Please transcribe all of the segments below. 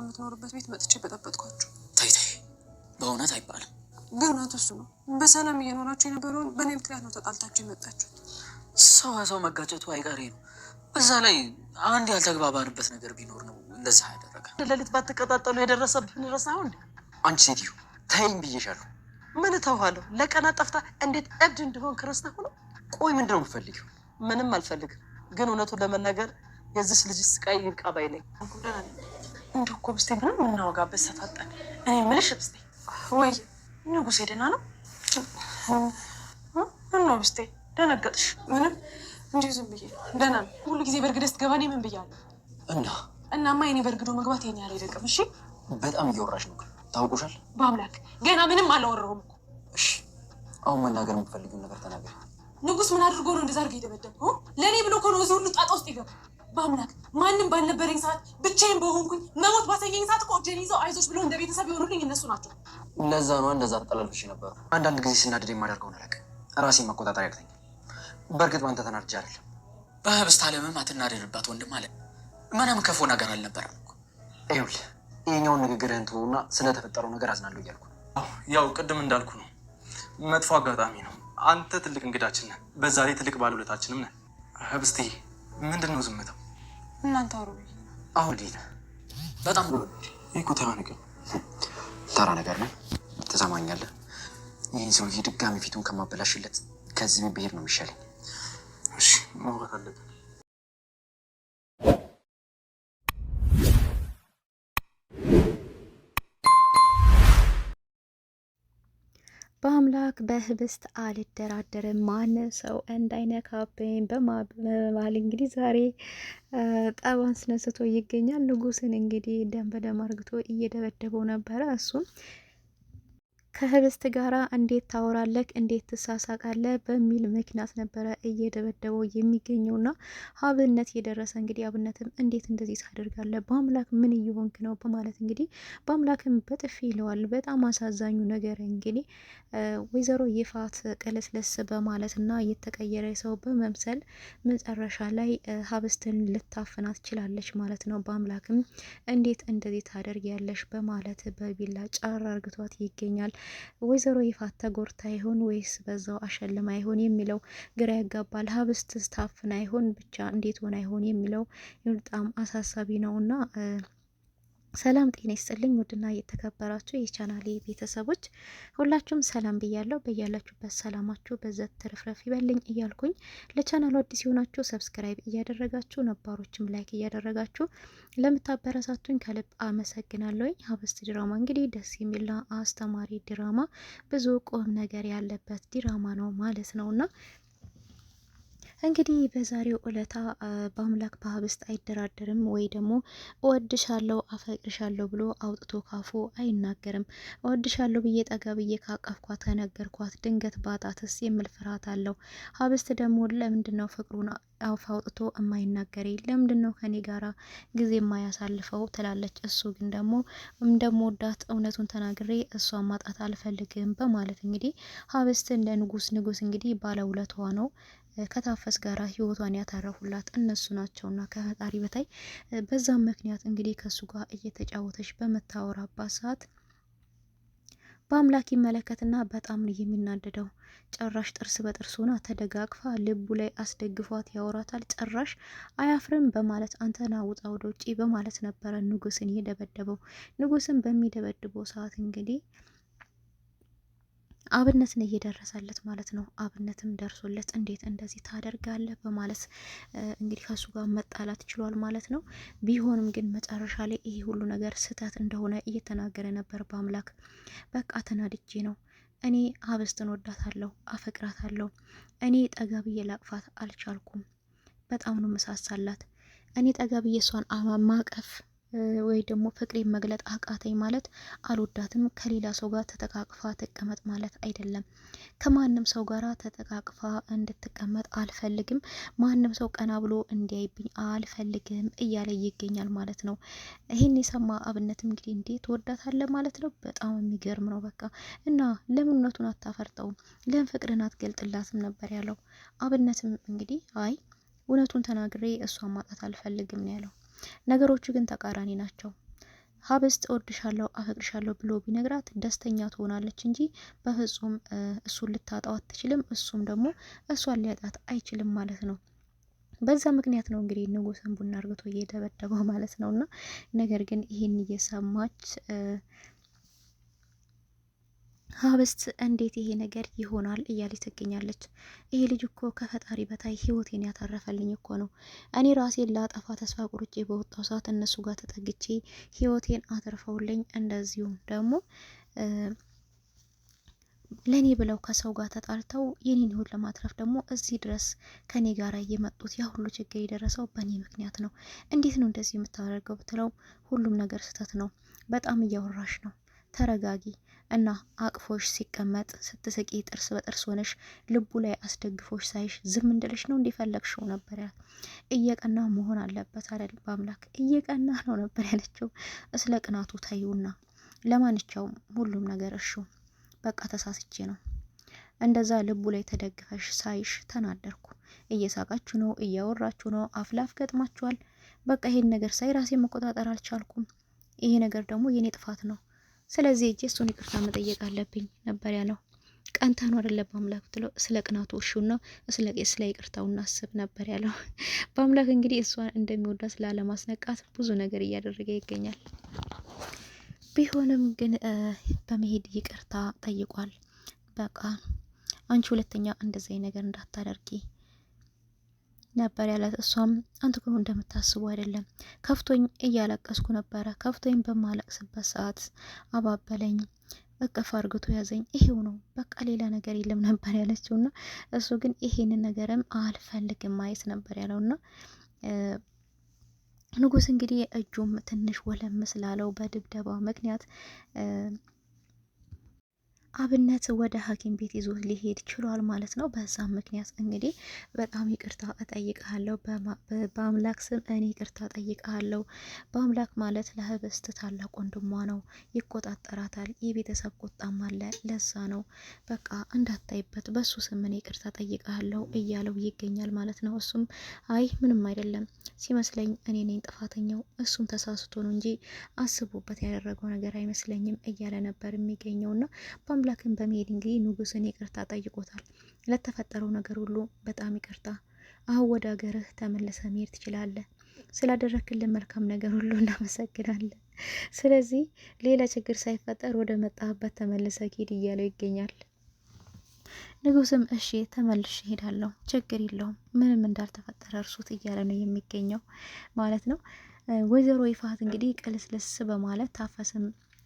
የምትኖርበት ቤት መጥቼ በጠበጥኳቸው። ታይ በእውነት አይባልም። ግን እውነቱ እሱ ነው። በሰላም እየኖራቸው የነበረውን በእኔ ምክንያት ነው ተጣልታችሁ የመጣችሁት። ሰው መጋጨቱ አይቀሬ ነው። በዛ ላይ አንድ ያልተግባባንበት ነገር ቢኖር ነው እንደዛ ያደረገ። ለሊት ባትቀጣጠሉ የደረሰብህን ረሳኸው እንዴ? አንቺ ሴትዮ ተይኝ ብዬሻለሁ። ምን ተውሃለሁ? ለቀናት ጠፍታ እንዴት እብድ እንደሆን ረስተኸው ነው? ቆይ ምንድን ነው የምትፈልጊው? ምንም አልፈልግም። ግን እውነቱን ለመናገር የዚች ልጅ ስቃይ ይብቃ ባይ ነኝ። እንዲሁ እኮ ብስቴ ምንም የምናወጋበት ሰፋጠን። እኔ የምልሽ ብስቴ፣ ወይ ንጉሴ ደህና ነው? ምን ነው ብስቴ ደነገጥሽ? ምንም እንዲሁ ዝም ብዬ ደህና ነው። ሁሉ ጊዜ በርግደ ስትገባ እኔ ምን ብያለሁ? እናማ የኔ በርግዶ መግባት የኔ ያለ አይደቅም። እሺ በጣም እያወራሽ ነው። ታውቁሻል። በአምላክ ገና ምንም አላወራሁም እኮ። እሺ አሁን መናገር የምትፈልጊውን ነገር ተናገሪ። ንጉስ ምን አድርጎ ነው እንደዛ አድርገህ የደበደብከው? ለእኔ ብሎ እኮ ነው እዚህ ሁሉ ጣጣ ውስጥ የገባው። በአምላክ ማንም ባልነበረኝ ሰዓት ብቻዬን በሆንኩኝ መሞት ባሰኘኝ ሰዓት እኮ እጄን ይዘው አይዞሽ ብሎ እንደ ቤተሰብ የሆኑልኝ እነሱ ናቸው። ለዛ ነው እንደዛ ተጠላልፍሽ ነበሩ። አንዳንድ ጊዜ ስናደድ የማደርገውን አላውቅም። ራሴን መቆጣጠር ያቅተኛል። በእርግጥ ባንተ ተናድጄ አይደለም። በህብስት አለምም አትናደድባት ወንድም አለ። ምንም ክፉ ነገር አልነበረም እኮ። ይኸውልህ ይኸኛውን ንግግርህን ተወውና ስለተፈጠረው ነገር አዝናለሁ እያልኩ ያው ቅድም እንዳልኩ ነው። መጥፎ አጋጣሚ ነው። አንተ ትልቅ እንግዳችን ነህ፣ በዛ ላይ ትልቅ ባለውለታችንም ነህ። ህብስቴ ምንድን ነው ዝምታው? እናንተ አውሩ። አሁን በጣም ይህ እኮ ተራ ነገር ነው። ትሰማኛለህ? ይህን ሰውዬ ድጋሚ ፊቱን ከማበላሽለት ከዚህ ብሄድ ነው የሚሻለኝ። እሺ ማውራት አለብን። በአምላክ በህብስት አልደራደርም ማንም ሰው እንዳይነካብኝ በማባል እንግዲህ ዛሬ ጠባን አስነስቶ ይገኛል። ንጉስን እንግዲህ ደም በደም አርግቶ እየደበደበው ነበረ። እሱም ከህብስት ጋራ እንዴት ታወራለህ፣ እንዴት ትሳሳቃለህ በሚል ምክንያት ነበረ እየደበደበው የሚገኘውና አብነት የደረሰ እንግዲህ አብነትም እንዴት እንደዚህ ታደርጋለህ፣ በአምላክ ምን እየሆንክ ነው በማለት እንግዲህ በአምላክም በጥፊ ይለዋል። በጣም አሳዛኙ ነገር እንግዲህ ወይዘሮ ይፋት ቀለስለስ በማለትና የተቀየረ ሰው በመምሰል መጨረሻ ላይ ህብስትን ልታፍናት ችላለች ማለት ነው። በአምላክም እንዴት እንደዚህ ታደርጊያለሽ በማለት በቢላ ጫራ አርግቷት ይገኛል። ወይዘሮ ይፋት ተጎርታ ይሆን ወይስ በዛው አሸልማ ይሆን የሚለው ግራ ያጋባል። ህብስት ስታፍና ይሆን ብቻ እንዴት ሆና ይሆን የሚለው በጣም አሳሳቢ ነውና ሰላም ጤና ይስጥልኝ። ውድና የተከበራችሁ የቻናሌ ቤተሰቦች ሁላችሁም ሰላም ብያለሁ። በያላችሁበት ሰላማችሁ በዘት ተረፍረፍ ይበልኝ እያልኩኝ ለቻናሉ አዲስ የሆናችሁ ሰብስክራይብ እያደረጋችሁ ነባሮችም ላይክ እያደረጋችሁ ለምታበረታቱኝ ከልብ አመሰግናለሁ። ህብስት ድራማ እንግዲህ ደስ የሚልና አስተማሪ ድራማ፣ ብዙ ቁም ነገር ያለበት ድራማ ነው ማለት ነውና እንግዲህ በዛሬው ዕለታ በአምላክ በህብስት አይደራደርም ወይ ደግሞ እወድሻለሁ አፈቅርሻለሁ ብሎ አውጥቶ ካፉ አይናገርም። እወድሻለሁ ብዬ ጠጋ ብዬ ካቀፍኳት ከነገርኳት ድንገት ባጣትስ የሚል ፍርሃት አለው። ህብስት ደግሞ ለምንድነው ፍቅሩን አፍ አውጥቶ የማይናገረኝ? ለምንድነው ከኔ ጋራ ጊዜ የማያሳልፈው ትላለች። እሱ ግን ደግሞ እንደምወዳት እውነቱን ተናግሬ እሷን ማጣት አልፈልግም በማለት እንግዲህ ህብስትን ለንጉስ እንግዲህ ባለውለቷ ነው ከታፈስ ጋራ ህይወቷን ያታረፉላት እነሱ ናቸውና ከፈጣሪ በታይ በዛም ምክንያት እንግዲህ ከሱ ጋር እየተጫወተች በመታወራባት ሰዓት በአምላክ ይመለከትና በጣም ነው የሚናደደው። ጭራሽ ጥርስ በጥርስ ሆና ተደጋግፋ ልቡ ላይ አስደግፏት ያወራታል። ጭራሽ አያፍርም በማለት አንተና ውጣ ወደ ውጪ በማለት ነበረ ንጉስን የደበደበው። ንጉስን በሚደበድበው ሰዓት እንግዲህ አብነትን እየደረሰለት ማለት ነው። አብነትም ደርሶለት እንዴት እንደዚህ ታደርጋለህ በማለት እንግዲህ ከሱ ጋር መጣላት ችሏል ማለት ነው። ቢሆንም ግን መጨረሻ ላይ ይሄ ሁሉ ነገር ስህተት እንደሆነ እየተናገረ ነበር። በአምላክ በቃ ተናድጄ ነው፣ እኔ ህብስትን ወዳታለሁ፣ አፈቅራታለሁ፣ እኔ ጠጋ ብዬ ላቅፋት አልቻልኩም፣ በጣም ነው መሳሳላት፣ እኔ ጠጋ ብዬ እሷን ማቀፍ ወይ ደግሞ ፍቅሬን መግለጥ አቃተኝ ማለት አልወዳትም። ከሌላ ሰው ጋር ተጠቃቅፋ ተቀመጥ ማለት አይደለም። ከማንም ሰው ጋራ ተጠቃቅፋ እንድትቀመጥ አልፈልግም። ማንም ሰው ቀና ብሎ እንዲያይብኝ አልፈልግም እያለ ይገኛል ማለት ነው። ይሄን የሰማ አብነትም እንግዲህ እንዴት ወዳታለህ ማለት ነው። በጣም የሚገርም ነው። በቃ እና ለምን እውነቱን አታፈርጠውም? ለምን ፍቅርን አትገልጥላትም ነበር ያለው። አብነትም እንግዲህ አይ እውነቱን ተናግሬ እሷን ማጣት አልፈልግም ነው ያለው። ነገሮቹ ግን ተቃራኒ ናቸው። ሀብስት እወድሻለሁ አፈቅርሻለሁ ብሎ ቢነግራት ደስተኛ ትሆናለች እንጂ በፍጹም እሱን ልታጣው አትችልም። እሱም ደግሞ እሷን ሊያጣት አይችልም ማለት ነው። በዛ ምክንያት ነው እንግዲህ ንጉስን ቡና አርግቶ እየደበደበው ማለት ነውና ነገር ግን ይህን እየሰማች ሀብስት እንዴት ይሄ ነገር ይሆናል እያለች ትገኛለች። ይሄ ልጅ እኮ ከፈጣሪ በታይ ህይወቴን ያተረፈልኝ እኮ ነው። እኔ ራሴን ላጠፋ ተስፋ ቁርጬ በወጣው ሰዓት እነሱ ጋር ተጠግቼ ህይወቴን አትርፈውልኝ፣ እንደዚሁም ደግሞ ለኔ ብለው ከሰው ጋር ተጣልተው የኔን ህይወት ለማትረፍ ደግሞ እዚህ ድረስ ከኔ ጋር የመጡት ያ ሁሉ ችግር የደረሰው በእኔ ምክንያት ነው። እንዴት ነው እንደዚህ የምታደርገው ብትለው ሁሉም ነገር ስህተት ነው። በጣም እያወራሽ ነው። ተረጋጊ እና አቅፎሽ ሲቀመጥ ስትስቂ ጥርስ በጥርስ ሆነሽ ልቡ ላይ አስደግፎሽ ሳይሽ ዝም እንድልሽ ነው እንዲፈለግሽው ነበር ያለ። እየቀና መሆን አለበት አይደል? በአምላክ እየቀና ነው ነበር ያለችው። እስለ ቅናቱ ታዩና ለማንኛውም ሁሉም ነገር እርሹ በቃ ተሳስቼ ነው እንደዛ ልቡ ላይ ተደግፈሽ ሳይሽ ተናደርኩ። እየሳቃችሁ ነው፣ እያወራችሁ ነው፣ አፍላፍ ገጥማችኋል። በቃ ይሄን ነገር ሳይ ራሴ መቆጣጠር አልቻልኩም። ይሄ ነገር ደግሞ የኔ ጥፋት ነው። ስለዚህ እጄ እሱን ይቅርታ መጠየቅ አለብኝ ነበር ያለው። ቀንታ ነው አይደለም በአምላክ ብትለው ስለ ቅናቱ እሹና ስለ ይቅርታው እናስብ ነበር ያለው። በአምላክ እንግዲህ እሷን እንደሚወዳ ስላለማስነቃት ብዙ ነገር እያደረገ ይገኛል። ቢሆንም ግን በመሄድ ይቅርታ ጠይቋል። በቃ አንቺ ሁለተኛ እንደዚህ ነገር እንዳታደርጊ ነበር ያላት። እሷም አንተ እኮ እንደምታስቡ አይደለም፣ ከፍቶኝ እያለቀስኩ ነበረ። ከፍቶኝ በማለቅስበት ሰዓት አባበለኝ፣ እቅፍ አርግቶ ያዘኝ፣ ይሄው ነው በቃ ሌላ ነገር የለም ነበር ያለችውና እሱ ግን ይሄንን ነገርም አልፈልግም ማየት ነበር ያለውና ንጉስ እንግዲህ እጁም ትንሽ ወለም ስላለው በድብደባ ምክንያት አብነት ወደ ሐኪም ቤት ይዞ ሊሄድ ችሏል ማለት ነው። በዛም ምክንያት እንግዲህ በጣም ይቅርታ እጠይቅሃለሁ፣ በአምላክ ስም እኔ ይቅርታ እጠይቅሃለሁ። በአምላክ ማለት ለህብስት ታላቅ ወንድሟ ነው፣ ይቆጣጠራታል፣ የቤተሰብ ቁጣም አለ፣ ለዛ ነው በቃ እንዳታይበት፣ በሱ ስም እኔ ይቅርታ እጠይቅሃለሁ እያለው ይገኛል ማለት ነው። እሱም አይ ምንም አይደለም ሲመስለኝ እኔ ነኝ ጥፋተኛው፣ እሱም ተሳስቶ ነው እንጂ አስቦበት ያደረገው ነገር አይመስለኝም እያለ ነበር የሚገኘውና አምላክን በመሄድ እንግዲህ ንጉስን ይቅርታ ጠይቆታል። ለተፈጠረው ነገር ሁሉ በጣም ይቅርታ፣ አሁን ወደ ሀገርህ ተመልሰ መሄድ ትችላለህ። ስላደረክልን መልካም ነገር ሁሉ እናመሰግናለን። ስለዚህ ሌላ ችግር ሳይፈጠር ወደ መጣህበት ተመልሰ ሂድ እያለው ይገኛል። ንጉስም እሺ ተመልሼ ሄዳለሁ፣ ችግር የለውም፣ ምንም እንዳልተፈጠረ እርሱት እያለ ነው የሚገኘው ማለት ነው። ወይዘሮ ይፋት እንግዲህ ቅልስልስ በማለት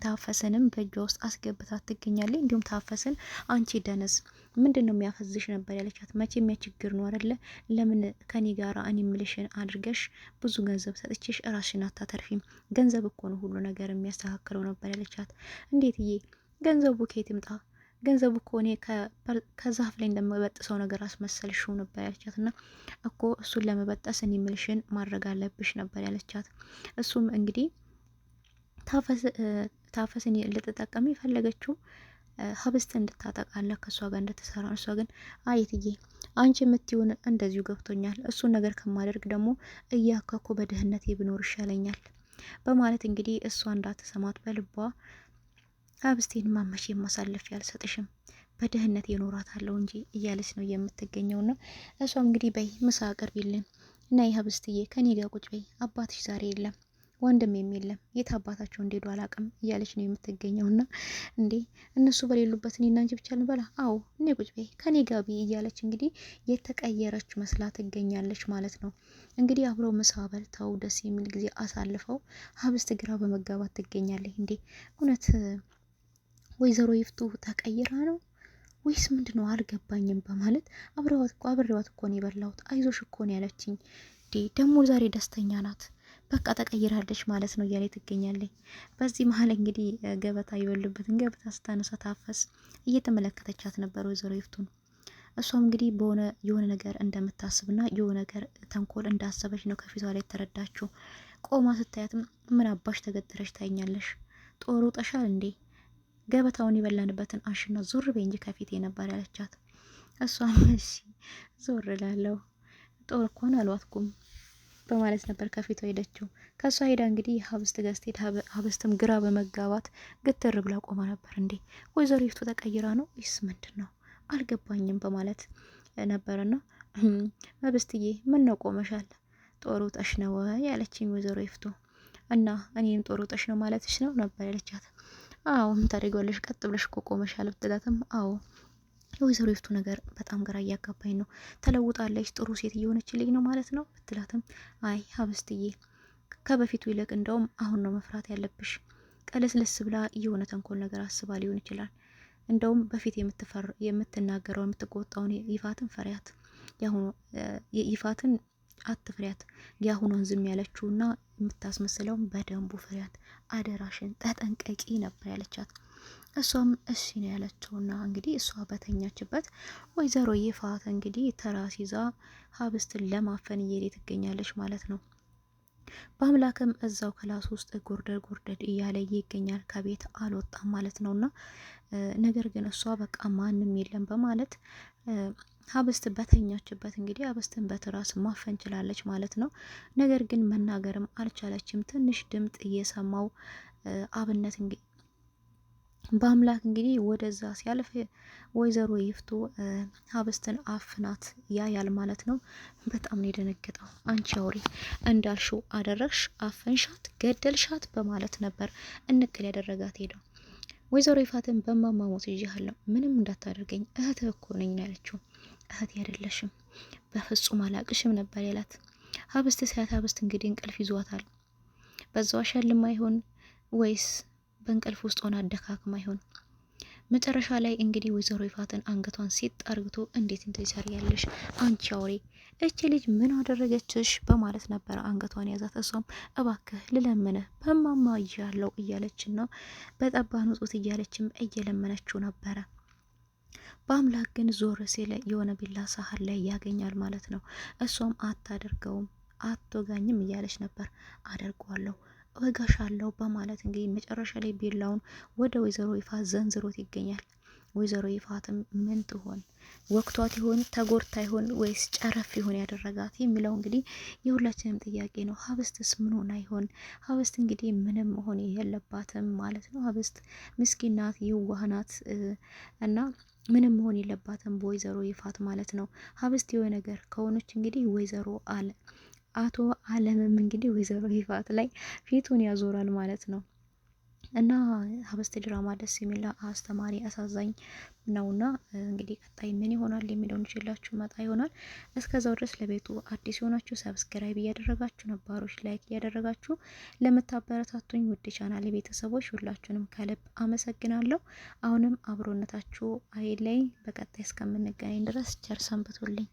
ታፈስንም በእጇ ውስጥ አስገብታት ትገኛለች። እንዲሁም ታፈስን አንቺ ደነስ ምንድን ነው የሚያፈዝሽ ነበር ያለቻት። መቼም ችግር ነው አይደለ? ለምን ከኔ ጋራ እኔ ምልሽን አድርገሽ ብዙ ገንዘብ ሰጥቼሽ ራስሽን አታተርፊም? ገንዘብ እኮ ነው ሁሉ ነገር የሚያስተካክለው ነበር ያለቻት። እንዴትዬ ገንዘቡ ከየት ይምጣ? ገንዘቡ እኮ እኔ ከዛፍ ላይ እንደመበጥሰው ነገር አስመሰልሽው ነበር ያለቻት። እና እኮ እሱን ለመበጠስ እኔ ምልሽን ማድረግ አለብሽ ነበር ያለቻት። እሱም እንግዲህ ታፈስን ልትጠቀም የፈለገችው ህብስት እንድታጠቃለ ከእሷ ጋር እንድትሰራ። እሷ ግን አይትዬ አንቺ የምትሆን እንደዚሁ ገብቶኛል፣ እሱን ነገር ከማደርግ ደግሞ እያከኩ በድህነቴ ብኖር ይሻለኛል በማለት እንግዲህ እሷ እንዳትሰማት በልቧ ህብስቴን ማመሽ የማሳለፍ ያልሰጥሽም በድህነት የኖራታለሁ እንጂ እያለች ነው የምትገኘውና እሷም እንግዲህ በይ ምሳ አቅርቢልን እና ህብስትዬ ከኔ ጋር ቁጭ በይ፣ አባትሽ ዛሬ የለም ወንድም የለም የት አባታቸው እንደሄዱ አላውቅም እያለች ነው የምትገኘውና እንዴ እነሱ በሌሉበት እኔና አንቺ ብቻ ልንበላ? አዎ እኔ ቁጭ በይ ከኔ ጋቢ እያለች እንግዲህ የተቀየረች መስላ ትገኛለች ማለት ነው። እንግዲህ አብረው ምሳ በልተው ደስ የሚል ጊዜ አሳልፈው ህብስት ግራ በመጋባት ትገኛለች። እንዴ እውነት ወይዘሮ ይፍቱ ተቀይራ ነው ወይስ ምንድነው አልገባኝም በማለት አብሬዋት እኮ ነው የበላሁት፣ አይዞሽ እኮ ነው ያለችኝ። ደግሞ ዛሬ ደስተኛ ናት፣ በቃ ተቀይራለች ማለት ነው እያለ ትገኛለች። በዚህ መሀል እንግዲህ ገበታ የበሉበትን ገበታ ስታነሳ ታፈስ እየተመለከተቻት ነበር ወይዘሮ ይፍቱን። እሷም እንግዲህ የሆነ ነገር እንደምታስብና የሆነ ነገር ተንኮል እንዳሰበች ነው ከፊቷ ላይ የተረዳችው። ቆማ ስታያትም ምን አባሽ ተገጥረሽ ታይኛለሽ? ጦሩ ጠሻል እንዴ? ገበታውን የበላንበትን አሽና ዞር በይ እንጂ ከፊቴ ነበር ያለቻት። እሷም እሺ ዞር እላለሁ፣ ጦር እንኳን አልዋትኩም በማለት ነበር ከፊቷ ሄደችው። ከሷ ሄዳ እንግዲህ ሀብስት ገዝቴ ሀብስትም ግራ በመጋባት ግትር ብላ ቆማ ነበር። እንዴ ወይዘሮ ይፍቱ ተቀይራ ነው ወይስ ምንድን ነው አልገባኝም በማለት ነበርና ሀብስትዬ ምን ነው ቆመሻል? ጦሩ ጠሽ ነው ያለችኝ ወይዘሮ ይፍቱ እና እኔም ጦሩ ጠሽ ነው ማለትሽ ነው ነበር ያለቻት። አዎ ምን ታደርጊዋለሽ ቀጥ ብለሽ እኮ ቆመሻል ብትላትም አዎ የወይዘሮ ይፍቱ ነገር በጣም ግራ እያጋባኝ ነው። ተለውጣለች፣ ጥሩ ሴት እየሆነችልኝ ነው ማለት ነው ብትላትም አይ ሀብስትዬ ከበፊቱ ይልቅ እንደውም አሁን ነው መፍራት ያለብሽ። ቀለስለስ ብላ የሆነ ተንኮል ነገር አስባ ሊሆን ይችላል። እንደውም በፊት የምትናገረው የምትቆጣውን ይፋትን ፈሪያት፣ ያሁኑ ይፋትን አትፍሪያት። የአሁኗን ዝም ያለችውና የምታስመስለውን በደንቡ ፍሪያት፣ አደራሽን ተጠንቀቂ ነበር ያለቻት። እሷም እሺ ነው ያለችውና እንግዲህ እሷ በተኛችበት ወይዘሮ ይፋት እንግዲህ ተራስ ይዛ ሀብስትን ለማፈን እየሄደች ትገኛለች ማለት ነው። በአምላክም እዛው ክላስ ውስጥ ጎርደድ እያለ ይገኛል። ከቤት አልወጣም ማለት ነውና ነገር ግን እሷ በቃ ማንም የለም በማለት ሀብስት በተኛችበት እንግዲህ ሀብስትን በትራስ ማፈን ችላለች ማለት ነው። ነገር ግን መናገርም አልቻለችም። ትንሽ ድምጥ እየሰማው አብነት እንግዲህ በአምላክ እንግዲህ ወደዛ ሲያልፍ ወይዘሮ ይፍቱ ሀብስትን አፍናት ያያል ማለት ነው። በጣም ነው የደነገጠው። አንቺ አውሬ እንዳልሽው አደረግሽ፣ አፈንሻት፣ ገደልሻት በማለት ነበር እንቅል ያደረጋት ሄደው። ወይዘሮ ይፋትን በማማሞት ይዣለሁ፣ ምንም እንዳታደርገኝ እህት እኮ ነኝ ያለችው። እህት አይደለሽም፣ በፍጹም አላቅሽም ነበር ያላት። ሀብስት ሲያት ሀብስት እንግዲህ እንቅልፍ ይዟታል። በዛው አሸልማ ይሆን ወይስ በእንቅልፍ ውስጥ ሆና አደካክማ ይሆን? መጨረሻ ላይ እንግዲህ ወይዘሮ ይፋትን አንገቷን ሲጥ አርግቶ እንዴት ትሰሪያለሽ አንቺ አውሬ፣ እቺ ልጅ ምን አደረገችሽ በማለት ነበር አንገቷን ያዛት። እሷም እባክህ ልለምንህ በማማ እያለው እያለችና በጠባኑ ጡት እያለችም እየለመነችው ነበረ። በአምላክ ግን ዞር ሲል የሆነ ቢላ ሳህን ላይ ያገኛል ማለት ነው። እሷም አታደርገውም አትወጋኝም እያለች ነበር። አደርገዋለሁ ወጋሻለሁ በማለት እንግዲህ መጨረሻ ላይ ቢላውን ወደ ወይዘሮ ይፋት ዘንዝሮት ይገኛል። ወይዘሮ ይፋትም ምን ትሆን ወቅቷት ይሆን ተጎርታ ይሆን ወይስ ጨረፍ ይሆን ያደረጋት የሚለው እንግዲህ የሁላችንም ጥያቄ ነው። ሀብስትስ ምን ሆና ይሆን? ሀብስት እንግዲህ ምንም መሆን የለባትም ማለት ነው። ሀብስት ምስኪን ናት፣ የዋህ ናት እና ምንም መሆን የለባትም በወይዘሮ ይፋት ማለት ነው። ሀብስት የሆነ ነገር ከሆነች እንግዲህ ወይዘሮ አቶ አለምም እንግዲህ ወይዘሮ ይፋት ላይ ፊቱን ያዞራል ማለት ነው። እና ሀብስት ድራማ ደስ የሚል አስተማሪ አሳዛኝ ነውና እንግዲህ ቀጣይ ምን ይሆናል የሚለውን ይችላችሁ መጣ ይሆናል። እስከዛው ድረስ ለቤቱ አዲስ የሆናችሁ ሰብስክራይብ እያደረጋችሁ ነባሮች ላይክ እያደረጋችሁ ለምታበረታቱኝ ውድ ቻናል ቤተሰቦች ሁላችሁንም ከልብ አመሰግናለሁ። አሁንም አብሮነታችሁ አይለኝ። በቀጣይ እስከምንገናኝ ድረስ ቸር ሰንብቱልኝ።